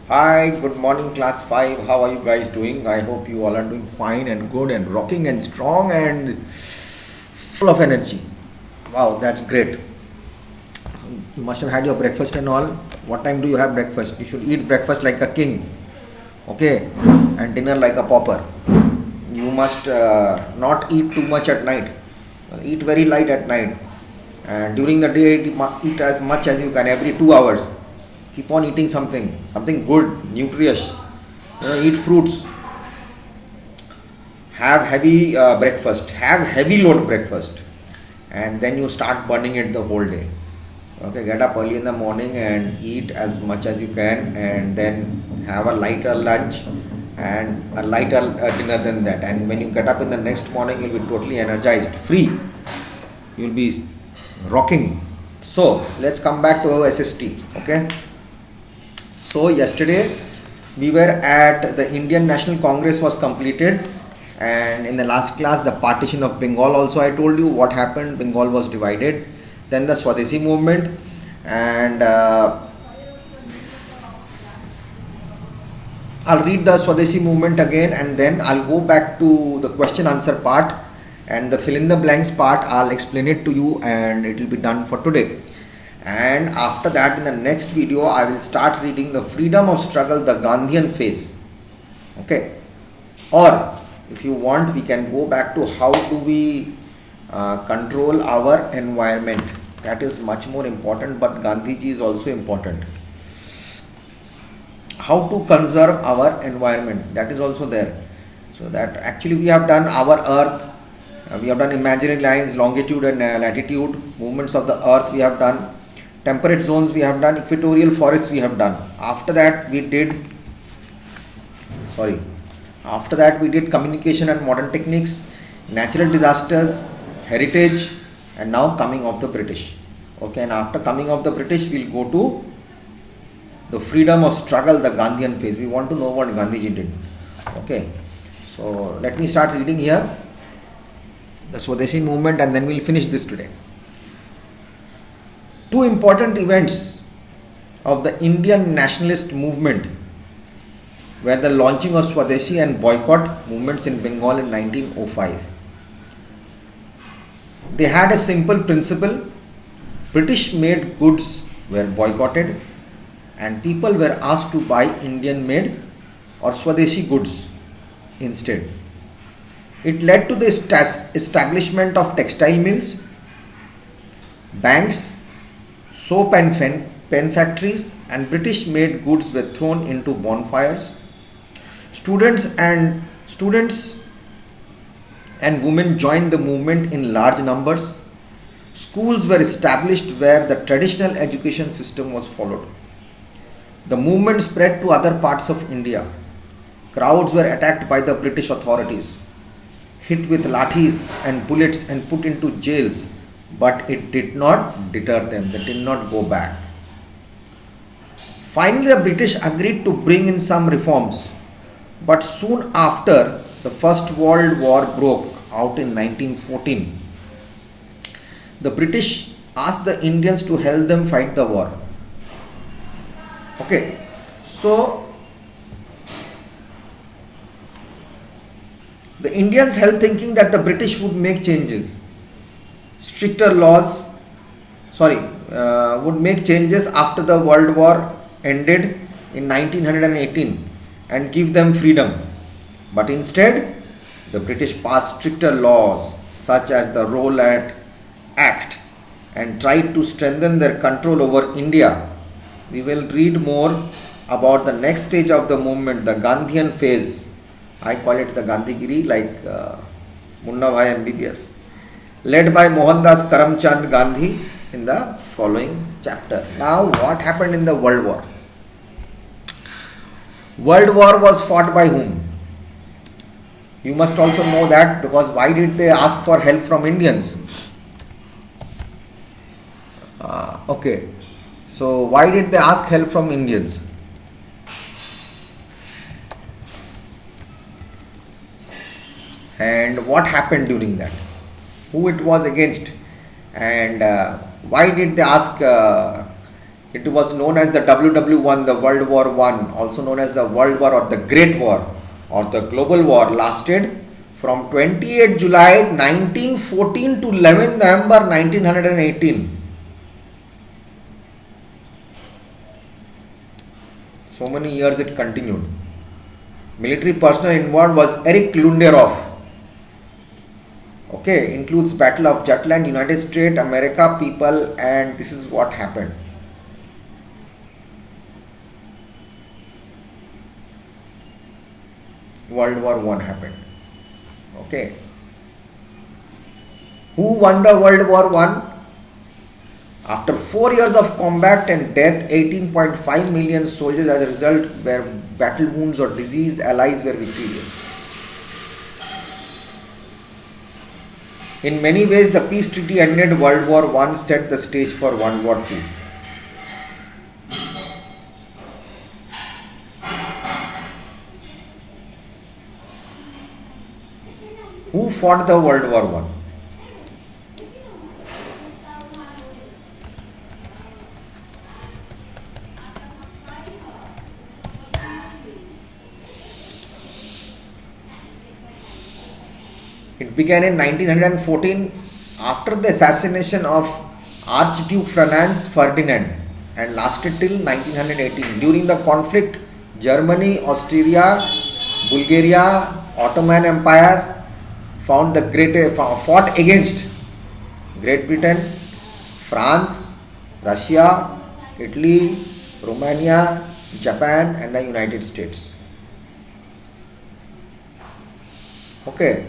Hi, good morning, class 5. How are you guys doing? I hope you all are doing fine and good and rocking and strong and full of energy. Wow, that's great. You must have had your breakfast and all. What time do you have breakfast? You should eat breakfast like a king, okay, and dinner like a pauper. You must not eat too much at night. Eat very light at night, and during the day, eat as much as you can every 2 hours. Keep on eating something good, nutritious. Eat fruits. Have heavy breakfast. Have heavy load breakfast, and then you start burning it the whole day. Okay, get up early in the morning and eat as much as you can, and then have a lighter lunch and a lighter dinner than that. And when you get up in the next morning, you'll be totally energized, free. You'll be rocking. So let's come back to our SST. Okay. So yesterday we were at the Indian National Congress was completed, and in the last class the partition of Bengal also I told you what happened. Bengal was divided. Then the Swadeshi movement, and I'll read the Swadeshi movement again, and then I'll go back to the question answer part, and the fill in the blanks part I'll explain it to you, and it will be done for today. And after that, in the next video I will start reading the freedom of struggle, the Gandhian phase. Okay, or if you want, we can go back to how do we control our environment. That is much more important, but Gandhiji is also important. How to conserve our environment, that is also there. So that actually we have done our earth, we have done imaginary lines, longitude and latitude, movements of the earth we have done, temperate zones we have done, equatorial forests we have done. After that we did communication and modern techniques, natural disasters, heritage, and now coming of the British. Okay, and after coming of the British, we'll go to the freedom of struggle, the Gandhian phase. We want to know what Gandhiji did. Okay, so let me start reading here the Swadeshi movement, and then we'll finish this today. Two important events of the Indian nationalist movement were the launching of Swadeshi and boycott movements in Bengal in 1905. They had a simple principle: British made goods were boycotted and people were asked to buy Indian made or Swadeshi goods instead. It led to the establishment of textile mills, banks, soap and pen factories, and British made goods were thrown into bonfires. Students and women joined the movement in large numbers. Schools were established where the traditional education system was followed. The movement spread to other parts of India. Crowds were attacked by the British authorities, hit with lathis and bullets and put into jails, but it did not deter them. They did not go back. Finally, the British agreed to bring in some reforms, but soon after, the First World War broke out in 1914. The British asked the Indians to help them fight the war. Okay, so the Indians held thinking that the British would make changes, stricter laws, would make changes after the World War ended in 1918 and give them freedom. But instead, the British passed stricter laws such as the Rowlatt Act and tried to strengthen their control over India. We will read more about the next stage of the movement, the Gandhian phase. I call it the Gandhigiri, like Munna Bhai MBBS, led by Mohandas Karamchand Gandhi in the following chapter. Now, what happened in the World War? World War was fought by whom? You must also know that, because why did they ask for help from Indians? Okay, so why did they ask help from Indians? And what happened during that? Who it was against? And why did they ask It was known as the WW1, the World War One, also known as the World War or the Great War or the Global War, lasted from 28 July 1914 to 11 November 1918. So many years it continued. Military personnel involved was Erich Lunderhoff. Okay, includes Battle of Jutland, United States, America, people, and this is what happened. World War One happened. Okay. Who won the World War One? After 4 years of combat and death, 18.5 million soldiers as a result were battle wounds or disease, allies were victorious. In many ways, the peace treaty ended World War One, set the stage for World War Two. Who fought the World War One? It began in 1914 after the assassination of Archduke Franz Ferdinand and lasted till 1918. During the conflict, Germany, Austria, Bulgaria, Ottoman Empire fought against Great Britain, France, Russia, Italy, Romania, Japan, and the United States. Okay,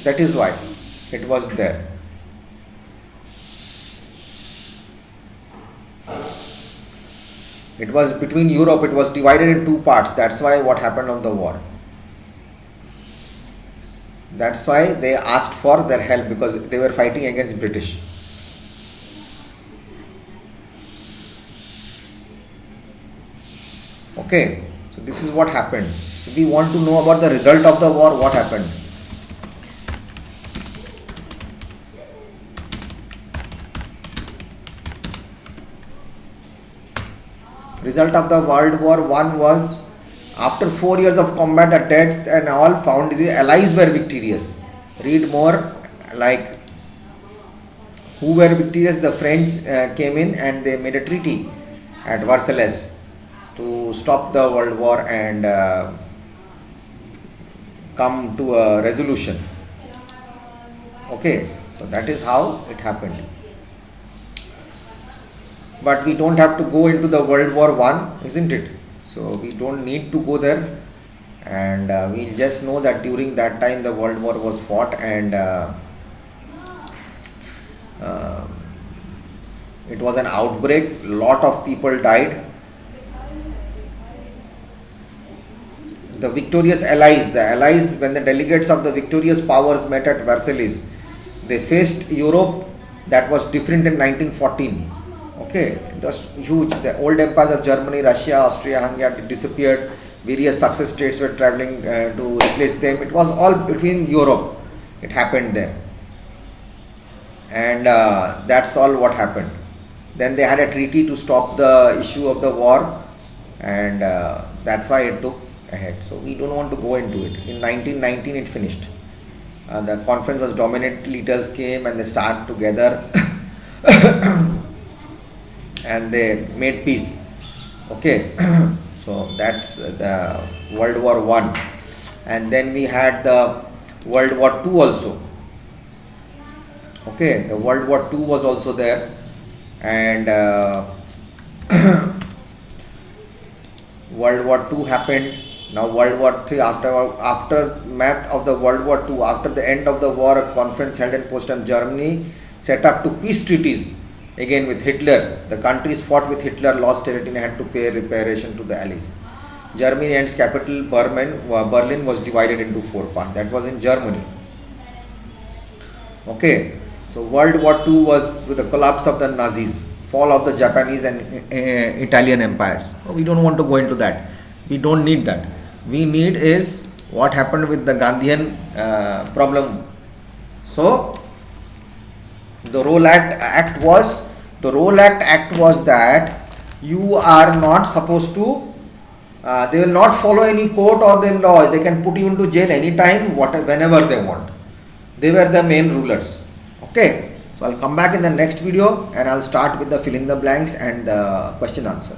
that is why it was there. It was between Europe, it was divided in two parts. That's why what happened on the war. That's why they asked for their help, because they were fighting against British. Okay, so this is what happened. If we want to know about the result of the war, what happened? Result of the World War One was, after 4 years of combat, the deaths and all found, the allies were victorious. Read more, like who were victorious. The French came in and they made a treaty at Versailles to stop the world war and come to a resolution. Okay, so that is how it happened. But we don't have to go into the World War One, isn't it? So we don't need to go there, and we'll just know that during that time the World War was fought, and it was an outbreak. Lot of people died. The victorious allies, when the delegates of the victorious powers met at Versailles, they faced Europe that was different in 1914. Okay, it was huge. The old empires of Germany, Russia, Austria, Hungary disappeared. Various success states were traveling to replace them. It was all between Europe. It happened there. And that's all what happened. Then they had a treaty to stop the issue of the war, and that's why it took ahead. So we don't want to go into it. In 1919 it finished. The conference was dominant, leaders came and they started together and they made peace. Okay, so that's the World War One. And then we had the World War Two also. Okay, the World War Two was also there, and World War Two happened. Now World War Three, aftermath of the World War Two, after the end of the war, a conference held in Potsdam, Germany, set up to peace treaties again with Hitler. The countries fought with Hitler, lost territory and had to pay reparation to the Allies. Germany and its capital Berlin was divided into 4 parts. That was in Germany. Okay, so World War II was with the collapse of the Nazis, fall of the Japanese and Italian empires. We don't want to go into that. We don't need that. We need is what happened with the Gandhian problem. So the Rowlatt Act was The Role Act was that you are not supposed to, they will not follow any court or the law. They can put you into jail anytime, whenever they want. They were the main rulers. Okay. So I'll come back in the next video and I'll start with the fill in the blanks and the question answer.